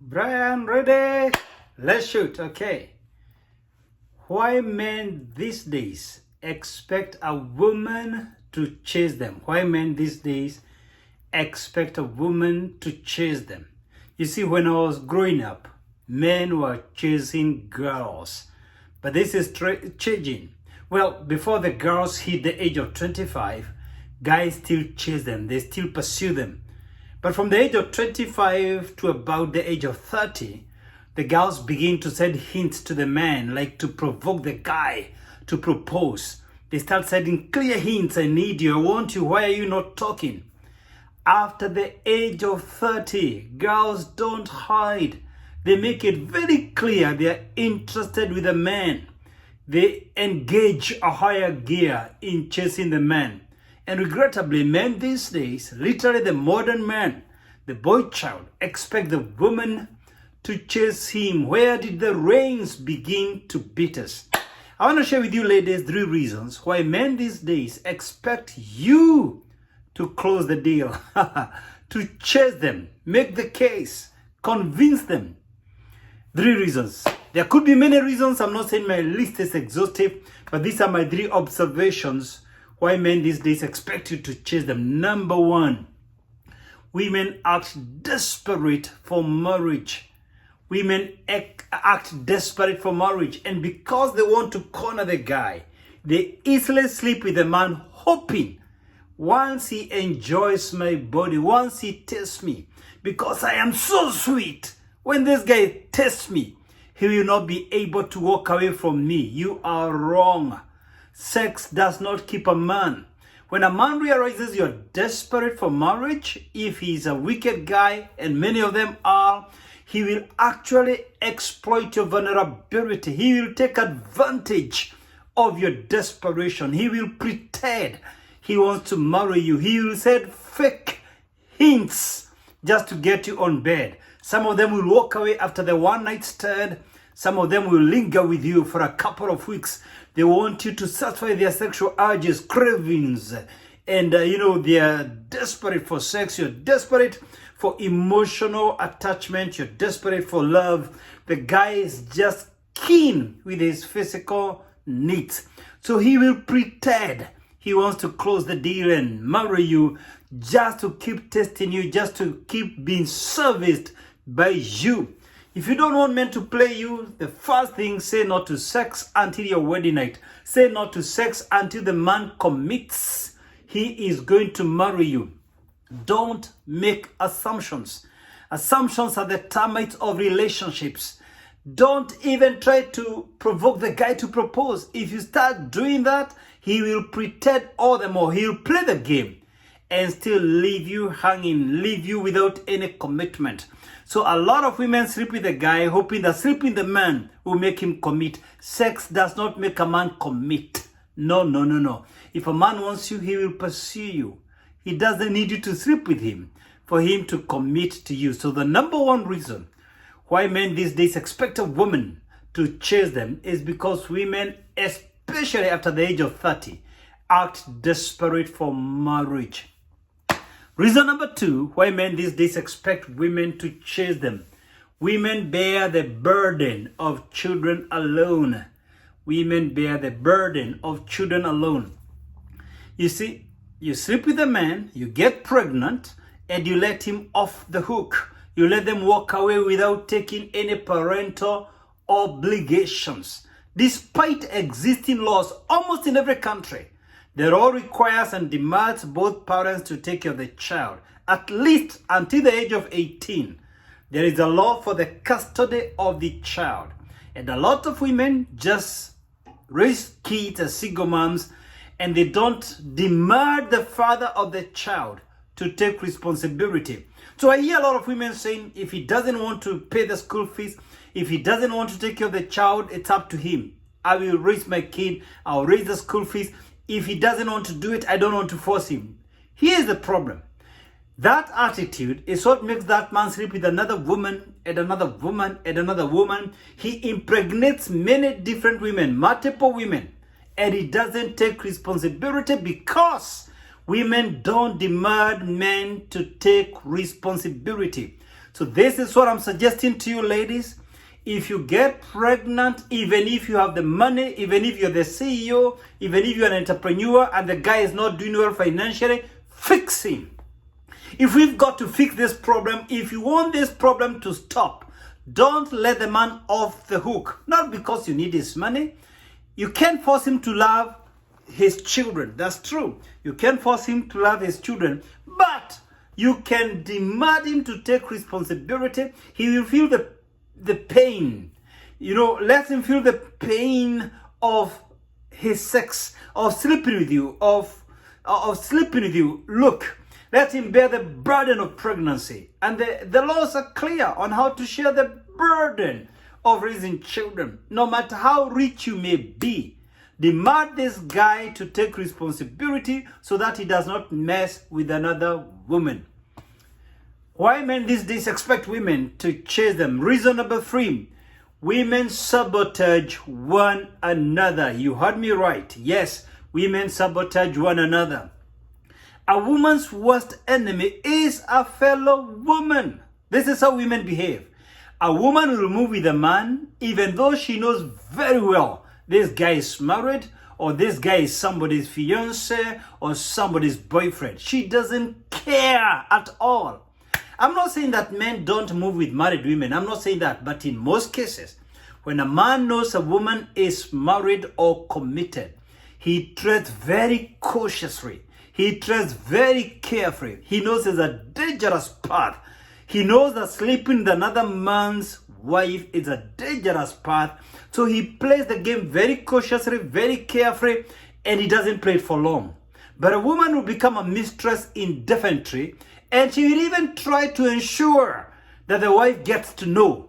Brian, ready? Let's shoot. Okay. Why men these days expect a woman to chase them? Why men these days expect a woman to chase them? You see, when I was growing up, men were chasing girls. But this is changing. Well, before the girls hit the age of 25, guys still chase them. They still pursue them. But from the age of 25 to about the age of 30, the girls begin to send hints to the man, like to provoke the guy to propose. They start sending clear hints. I need you. I want you. Why are you not talking? After the age of 30, girls don't hide. They make it very clear they are interested with a man. They engage a higher gear in chasing the man. And regrettably, men these days, literally the modern man, the boy child, expect the woman to chase him. Where did the reins begin to beat us? I want to share with you, ladies, 3 reasons why men these days expect you to close the deal, to chase them, make the case, convince them. 3 reasons. There could be many reasons. I'm not saying my list is exhaustive, but these are my 3 observations why men these days expect you to chase them. Number 1, women act desperate for marriage. Women act desperate for marriage. And because they want to corner the guy, they easily sleep with the man, hoping once he enjoys my body, once he tastes me, because I am so sweet, when this guy tastes me, he will not be able to walk away from me. You are wrong. Sex does not keep a man. When a man realizes you're desperate for marriage, if he's a wicked guy, and many of them are, he will actually exploit your vulnerability. He will take advantage of your desperation. He will pretend he wants to marry you. He will send fake hints just to get you on bed. Some of them will walk away after the one night stand. Some of them will linger with you for a couple of weeks. They want you to satisfy their sexual urges, cravings, and they are desperate for sex. You're desperate for emotional attachment. You're desperate for love. The guy is just keen with his physical needs. So he will pretend he wants to close the deal and marry you just to keep testing you, just to keep being serviced by you. If you don't want men to play you, the first thing, say no to sex until your wedding night. Say no to sex until the man commits he is going to marry you. Don't make assumptions. Assumptions are the termites of relationships. Don't even try to provoke the guy to propose. If you start doing that, he will pretend all the more. He'll play the game and still leave you hanging, leave you without any commitment. So a lot of women sleep with a guy hoping that sleeping the man will make him commit. Sex does not make a man commit. No. If a man wants you, he will pursue you. He doesn't need you to sleep with him for him to commit to you. So the number 1 reason why men these days expect a woman to chase them is because women, especially after the age of 30, act desperate for marriage. Reason number 2 why men these days expect women to chase them. Women bear the burden of children alone. Women bear the burden of children alone. You see, you sleep with a man, you get pregnant, and you let him off the hook. You let them walk away without taking any parental obligations. Despite existing laws almost in every country, the law requires and demands both parents to take care of the child, at least until the age of 18. There is a law for the custody of the child. And a lot of women just raise kids as single moms, and they don't demand the father of the child to take responsibility. So I hear a lot of women saying, if he doesn't want to pay the school fees, if he doesn't want to take care of the child, it's up to him. I will raise my kid, I'll raise the school fees. If he doesn't want to do it, I don't want to force him. Here's the problem. That attitude is what makes that man sleep with another woman and another woman and another woman. He impregnates many different women, multiple women, and he doesn't take responsibility because women don't demand men to take responsibility. So this is what I'm suggesting to you, ladies. If you get pregnant, even if you have the money, even if you're the CEO, even if you're an entrepreneur and the guy is not doing well financially, fix him. If we've got to fix this problem, if you want this problem to stop, don't let the man off the hook. Not because you need his money. You can't force him to love his children. That's true. You can't force him to love his children. But you can demand him to take responsibility. He will feel the pain. Let him feel the pain of his sex, of sleeping with you, of sleeping with you. Look, let him bear the burden of pregnancy. And the laws are clear on how to share the burden of raising children. No matter how rich you may be, demand this guy to take responsibility so that he does not mess with another woman. Why men these days expect women to chase them? Reason number 3. Women sabotage one another. You heard me right. Yes, women sabotage one another. A woman's worst enemy is a fellow woman. This is how women behave. A woman will move with a man even though she knows very well this guy is married, or this guy is somebody's fiance or somebody's boyfriend. She doesn't care at all. I'm not saying that men don't move with married women. I'm not saying that. But in most cases, when a man knows a woman is married or committed, he treads very cautiously. He treads very carefully. He knows it's a dangerous path. He knows that sleeping with another man's wife is a dangerous path. So he plays the game very cautiously, very carefully, and he doesn't play it for long. But a woman will become a mistress indefinitely, and she will even try to ensure that the wife gets to know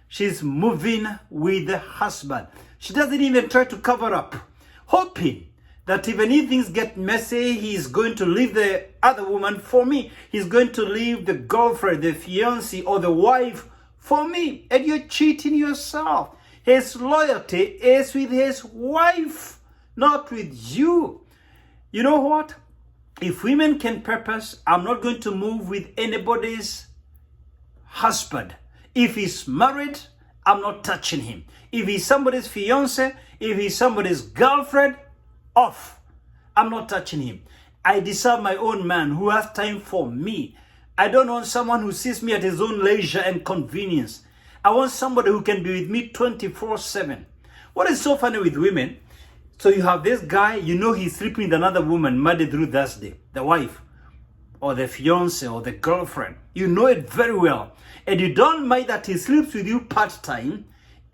she's moving with the husband. She doesn't even try to cover up, hoping that even if things get messy, he's going to leave the other woman for me. He's going to leave the girlfriend, the fiancé, or the wife for me. And you're cheating yourself. His loyalty is with his wife, not with you. You know what? If women can purpose, I'm not going to move with anybody's husband. If he's married, I'm not touching him. If he's somebody's fiancé, if he's somebody's girlfriend, off. I'm not touching him. I deserve my own man who has time for me. I don't want someone who sees me at his own leisure and convenience. I want somebody who can be with me 24/7. What is so funny with women? So you have this guy, you know he's sleeping with another woman Monday through Thursday, the wife, or the fiance, or the girlfriend. You know it very well. And you don't mind that he sleeps with you part-time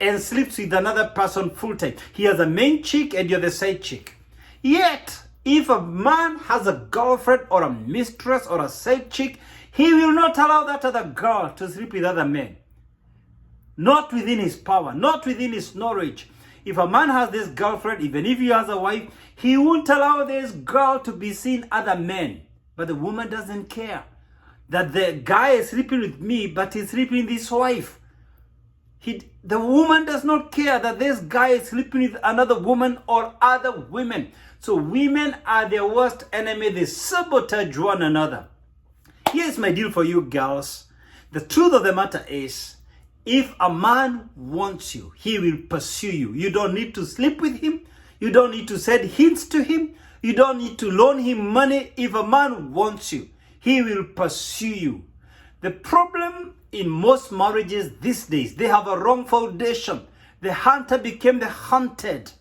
and sleeps with another person full-time. He has a main chick and you're the side chick. Yet, if a man has a girlfriend or a mistress or a side chick, he will not allow that other girl to sleep with other men. Not within his power, not within his knowledge. If a man has this girlfriend, even if he has a wife, he won't allow this girl to be seeing other men. But the woman doesn't care that the guy is sleeping with me, but he's sleeping with his wife. The woman does not care that this guy is sleeping with another woman or other women. So women are their worst enemy. They sabotage one another. Here's my deal for you girls. The truth of the matter is, if a man wants you, he will pursue you. You don't need to sleep with him. You don't need to send hints to him. You don't need to loan him money. If a man wants you, he will pursue you. The problem in most marriages these days, they have a wrong foundation. The hunter became the hunted.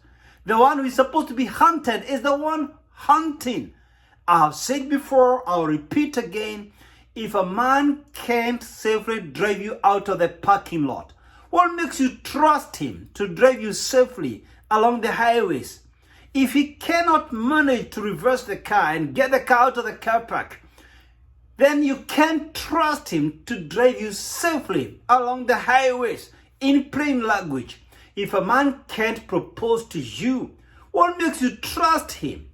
The one who is supposed to be hunted is the one hunting. I have said before, I'll repeat again, if a man can't safely drive you out of the parking lot, what makes you trust him to drive you safely along the highways? If he cannot manage to reverse the car and get the car out of the car park, then you can't trust him to drive you safely along the highways. In plain language, if a man can't propose to you, what makes you trust him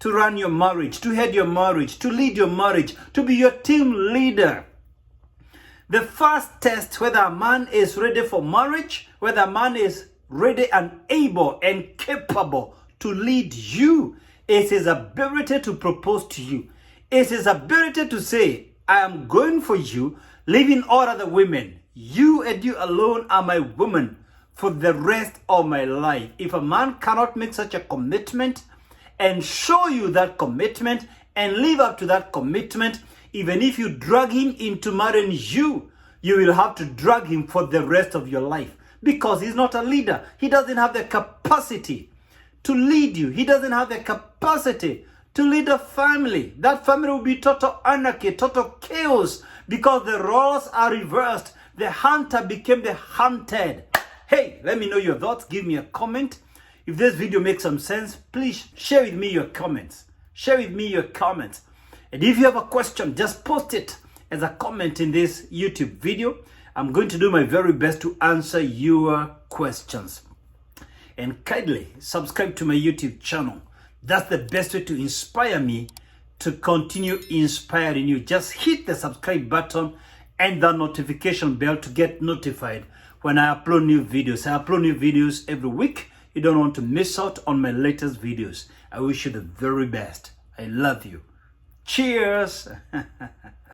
to run your marriage, to head your marriage, to lead your marriage, to be your team leader? The first test whether a man is ready for marriage, whether a man is ready and able and capable to lead you, is his ability to propose to you. It's his ability to say, I am going for you, leaving all other women. You and you alone are my woman for the rest of my life. If a man cannot make such a commitment and show you that commitment and live up to that commitment, even if you drag him into marrying you, you will have to drag him for the rest of your life, because he's not a leader. He doesn't have the capacity to lead you. He doesn't have the capacity to lead a family. That family will be total anarchy, total chaos, because the roles are reversed. The hunter became the hunted. Hey, let me know your thoughts. Give me a comment. If this video makes some sense, please share with me your comments. Share with me your comments. And if you have a question, just post it as a comment in this YouTube video. I'm going to do my very best to answer your questions. And kindly subscribe to my YouTube channel. That's the best way to inspire me to continue inspiring you. Just hit the subscribe button and the notification bell to get notified when I upload new videos. I upload new videos every week. You don't want to miss out on my latest videos. I wish you the very best. I love you. Cheers.